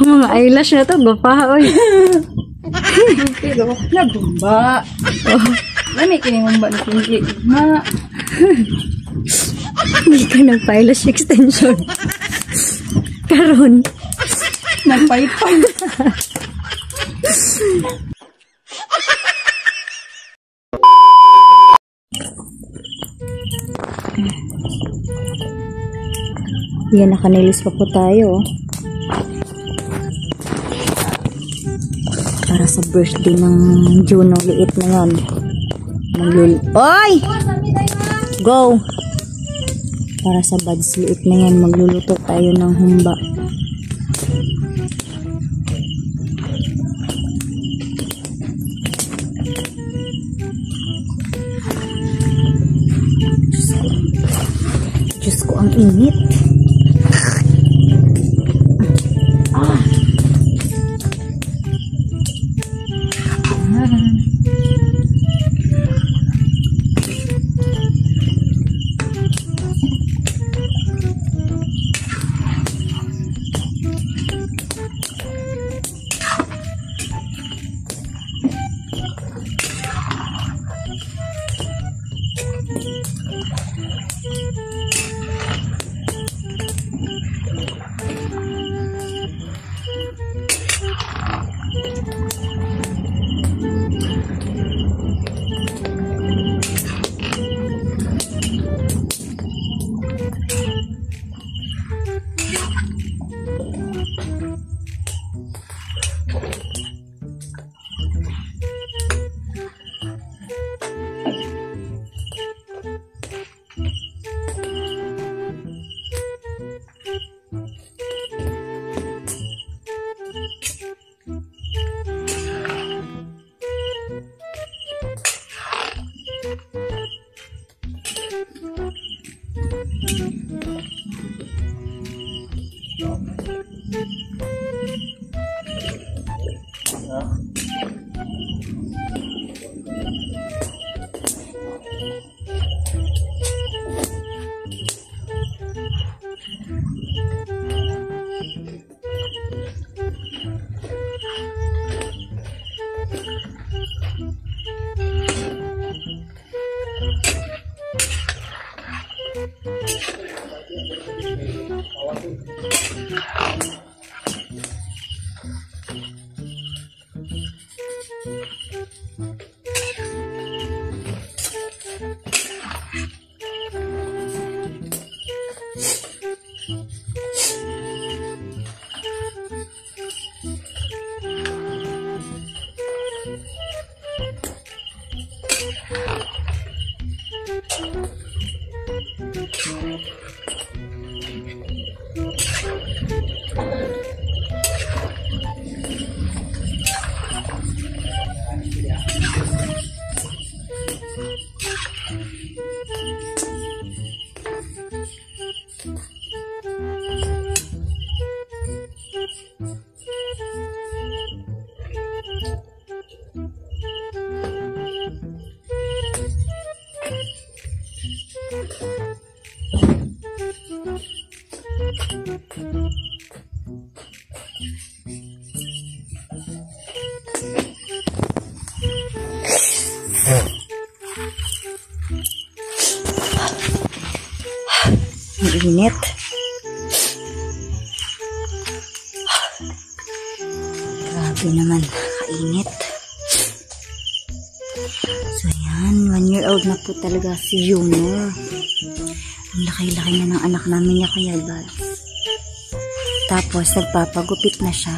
Mga eyelash na to, bapa, oy. Pero, nagumba. Lami kinimumba na pinili. Ma. Hindi ka nagpa-eyelash extension. Karon. Nagpaypay. Yan, nakanilis pa po tayo. Para sa birthday ng Juno, liit na yan. Oy! Go! Para sa buds, liit na yan. Magluluto tayo ng humba. Diyos ko, ang init. Init. Grabe naman, kainit. So yan, 1 year old na po talaga si Junior. Ang laki-laki na ng anak namin niya, Kuya Buds. Tapos nagpapagupit na siya.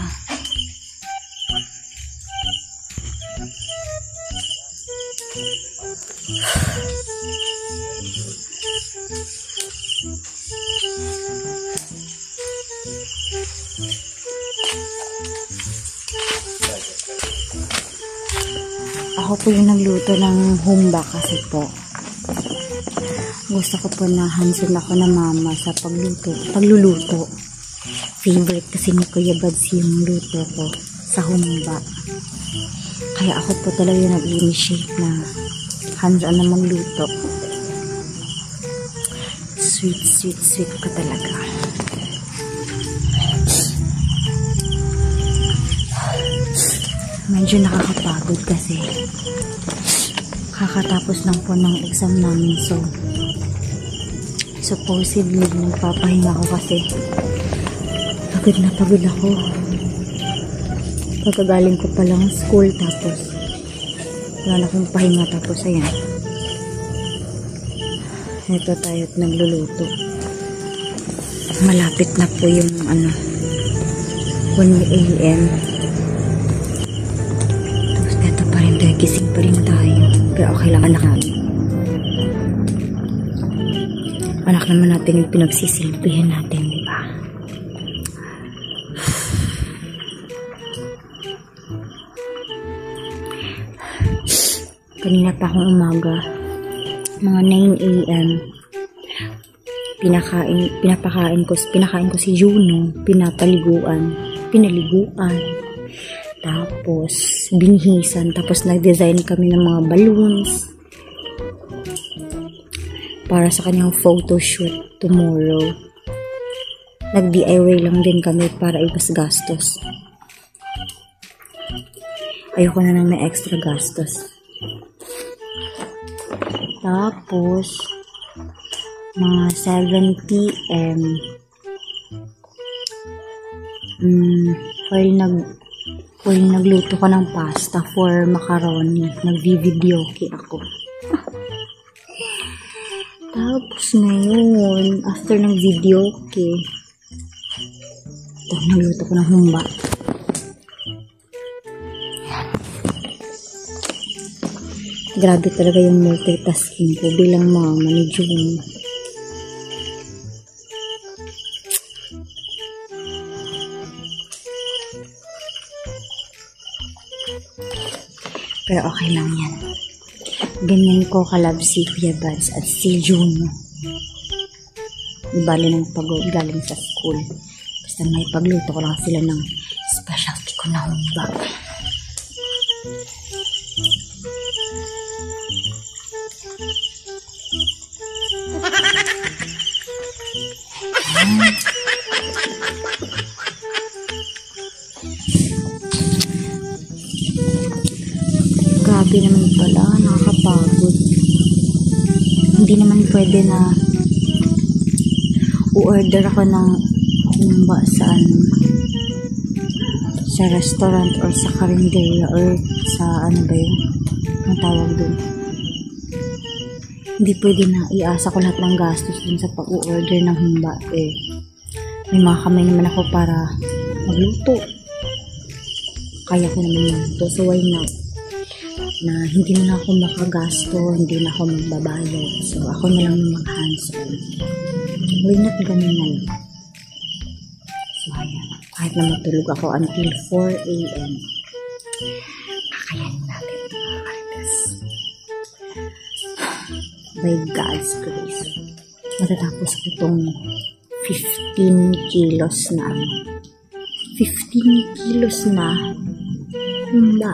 Ako po yung nagluto ng humba kasi po gusto ko po na hands-on ako na mama sa pagluluto. Favorite kasi ni Kuya Buds yung luto ko sa humba. Kaya ako po talaga yung nag-initiate na hands-on na magluto. Sweet ka talaga. Medyo nakakapagod kasi kakatapos lang po ng exam namin, so supposedly nagpapahinga ako kasi pagod ako. Pagkagaling ko pa lang school, tapos wala na akong pahinga, tapos ayan, ito tayo't nagluluto. Malapit na po yung 1 AM. Tapos eto pa rin tayo, gising pa rin tayo, pero okay lang, anak namin. Anak naman natin yung pinagsisilbihan natin, di ba? Kanina pa akong umaga, mga 9 AM, pinakain ko si Juno, pinaliguan, tapos binihisan, tapos nag-design kami ng mga balloons para sa kanyang photoshoot tomorrow. Nag-DIY lang din kami para ibas gastos. Ayoko na nang may extra gastos. Tapos mga 7 PM while nagluto ko ng pasta for macaroni, nagvi-videoke ako. Tapos ngayon, after ng videoke, nagluto ko ng humba. Grabe talaga yung multitasking ko bilang mama ni June. Pero okay lang yan. Ganyan ko kalab si Kuya Buds at si Juno. Ibali ng pagod galing sa school. Basta may pagluto ko lang sila ng specialty ko na humba. Grabe naman pala, nakakapagod. Hindi naman pwede na u-order ako ng humba sa restaurant or sa karinderya or sa ba yun, ang tawag dun. Hindi pwede na iasa ko lahat ng gastos dun sa pag-u-order ng humba. May mga kamay naman ako para magluto. Kaya ko naman magluto, so why not? Na hindi na ako makagasto, hindi na ako magbabayad. So, ako na lang yung mag-hands-on. Why not ganun na lang? So, ayan. Kahit na matulog ako until 4 AM, kakayanin natin ito, mga karitas. By God's grace, matatapos ko itong 15 kilos na 15 kilos na humba.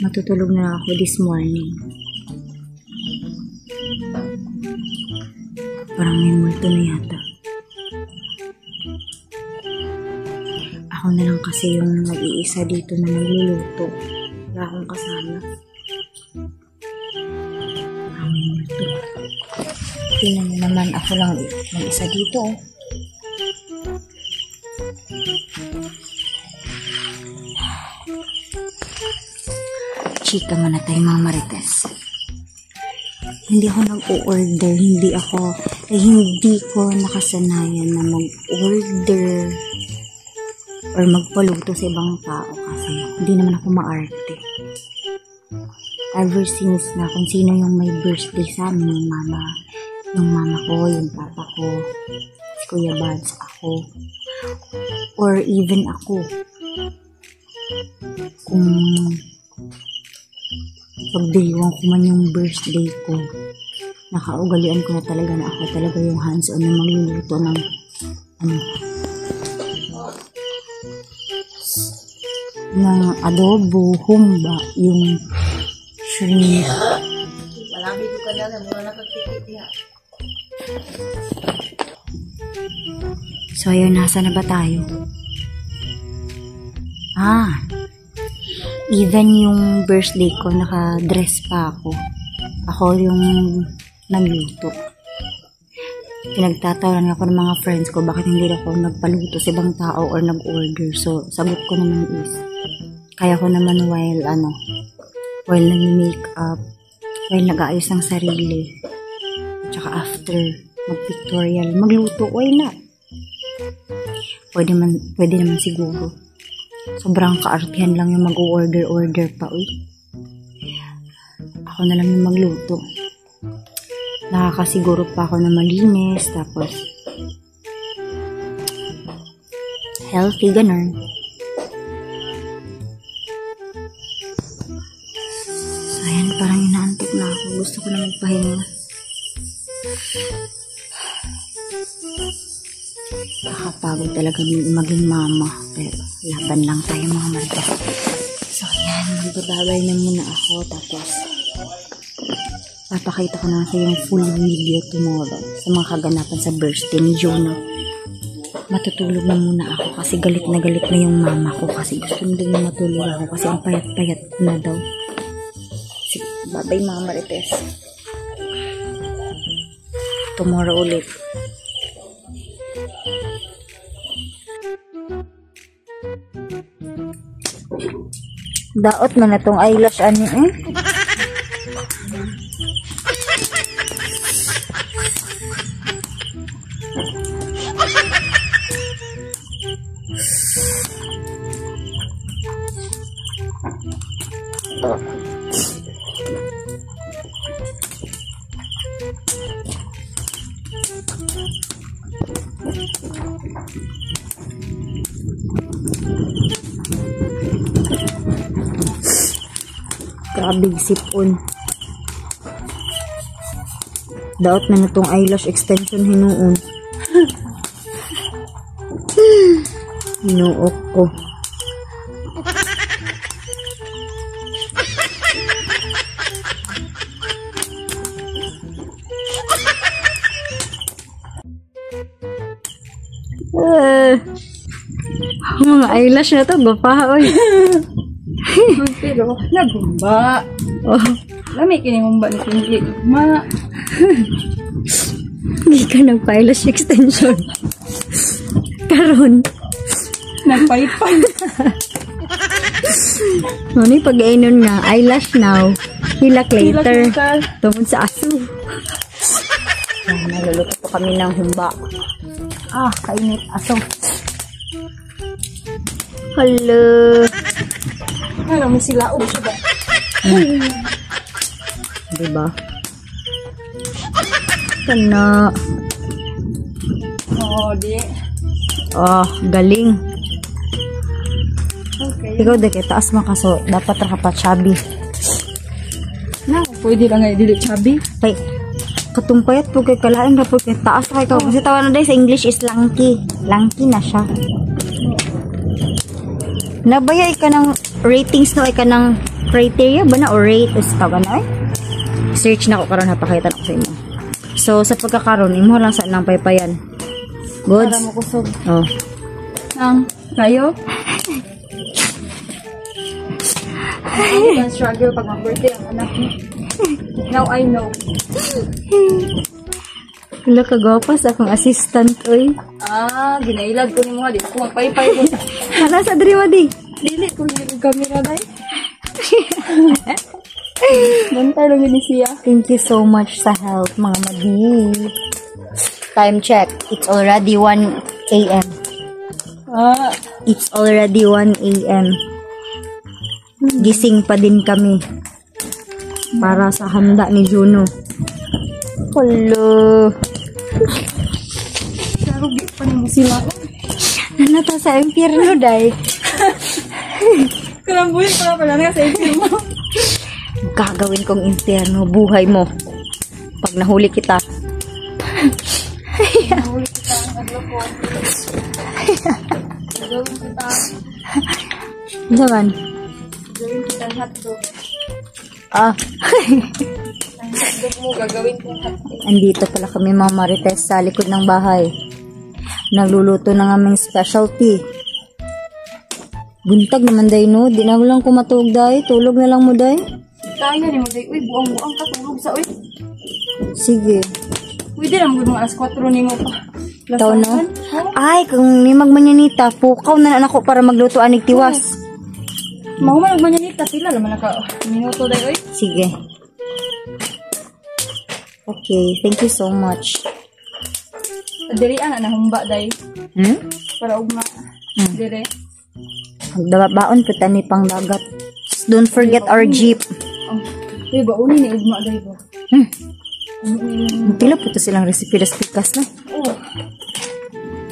Matutulog na ako this morning. Parang may multo na yata. Ako na lang kasi yung nag-iisa dito na nagluluto. Wala akong kasama. Parang may multo. Tingnan niyo naman, ako lang mag-isa dito. Chika muna tayo, mga marites. Hindi ako nag-o-order, hindi ko nakasanayan na mag-order or magpaluto sa ibang tao kasi hindi naman ako maarte. Ever since na kung sino yung may birthday sa amin, yung mama ko, yung papa ko, si Kuya Buds, ako, or even ako, kung pagdiriwang ko man yung birthday ko, nakaugalian ko na talaga na ako talaga yung hands-on na magluluto ng ng adobo, humba, yung shrimp. Walang video ka na, muna nakagpikit niya. So, ayun, nasa na ba tayo? Even yung birthday ko, naka-dress pa ako. Ako yung nagluto. Pinagtatawanan ako ng mga friends ko, bakit hindi ako nagpaluto sa ibang tao or nag-order. So, sagot ko naman is, kaya ko naman while nag-makeup, while nag-aayos ng sarili, tsaka after mag-pictorial, magluto, why not? Pwede naman siguro. Sobrang kaartihan lang yung mag-order pa, uy. Ako na lang yung magluto. Nakakasiguro pa ako na malinis, tapos healthy, ganun. So, ayan, parang inaantok na ako. Gusto ko na magpahinga. Nakakapagod talaga maging mama. Pero laban lang tayo mga marita. So, ayan, magbababay na muna ako. Tapos, papakita ko na sa yung full video tomorrow sa mga kaganapan sa birthday ni Jonah. Matutulog na muna ako kasi galit na yung mama ko kasi gusto din na matulog ako kasi ang payat-payat na daw. Sige, bye-bye mga marites. Tomorrow ulit. Daot man na tong eyelash ani Grabing sipon. Daot na itong eyelash extension hinuon. Hinuok ko. Mga eyelash na to, gapa, oy. Pero, nagumba. Oh. Lami kinimumba ni Kinji. Ma. Hindi ka nagpa-eyelash extension. Karon. Nagpaypay. Ano yung pag-ainon nga, eyelash now, hilak later. Tungkol sa aso. Naluluto po kami ng humba. Kainit aso. Hello. Ano, may silaog siya ba? Diba? Kana. Di. Galing. Okay. Ikaw deke, taas makaso. Dapat rakapat chubby. Pwede lang nga dili chubby. Kay, katumpayat po kay kalain na po kay taas kay ikaw. Kasi tawa na dahil sa English is lanky. Lanky na siya. Nabayay ka ng ratings no, ay ka ng criteria ba na o rate is tawa na search na ko karon napakita ko sa inyo. So sa pagkakaroon imo lang sa nang paypayan. Goods. Para mo kusog. Ang kayo? Ang struggle pag mag-birthday ang anak mo. Now I know. Wala ka gapas akong assistant oy. Ginailag ko ni mo di ako magpaypay ko. Hala sa diri di. Dili ko yung camera dai. Bantay lang ni siya. Thank you so much sa help mga madi. Time check. It's already 1 a.m. It's already 1 a.m. Gising pa din kami para sa handa ni Juno. Hello. Sarugi pa ni mo sila. Nanata sa impyerno day. Kalambuhin pa pala nga sa impyerno. Gagawin kong impyerno buhay mo pag nahuli kita. Nahuli kita ang adloko. Gagawin kita. Naman. Gagawin kita ang hotdog. Ang hotdog mo gagawin kong hotdog. Andito pala kami mga marites sa likod ng bahay. Nagluluto ng aming specialty. Buntag naman day no. Di na ko lang kumatulog day. Tulog na lang mo day. Tayo ni mo day. Uy, buang-buang ka tulog sa uy. Sige. Pwede lang mo alas 4 ni mo pa. Tao no? Ay, kung ni magmanyanita, pukaw na ako para magluto anig tiwas. Mahuman magmanyanita sila naman naka minuto day uy. Sige. Okay, thank you so much. Diri ana na humba day. Para ugma. Dire. Baon po tani pang dagat. Don't forget our jeep. Uy, bauni ni ugma day ba? Pila po to silang recipe das pikas na. Oh.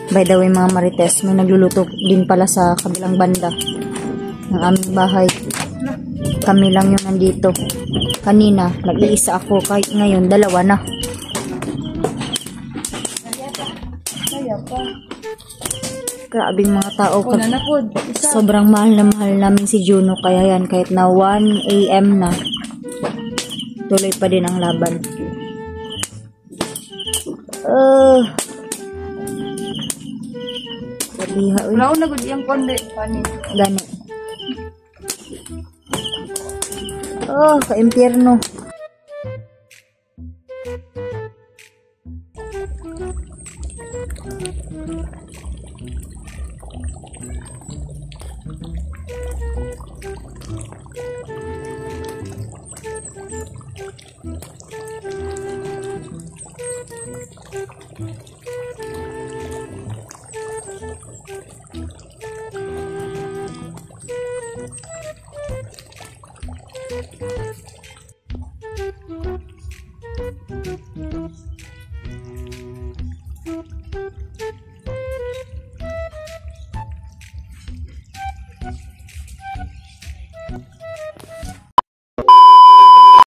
By the way mga marites, may nagluluto din pala sa kabilang banda ng aming bahay. Kami lang yung nandito. Kanina, nag-iisa ako. Kahit ngayon, 2 na. Kaya pa. Grabing mga tao. Una na po. Isa. Sobrang mahal na mahal namin si Juno. Kaya yan, kahit na 1 AM na, tuloy pa din ang laban. Sabiha, uy. Wala ko na gud iyang konde. Pani. Gani. Ka-impyerno.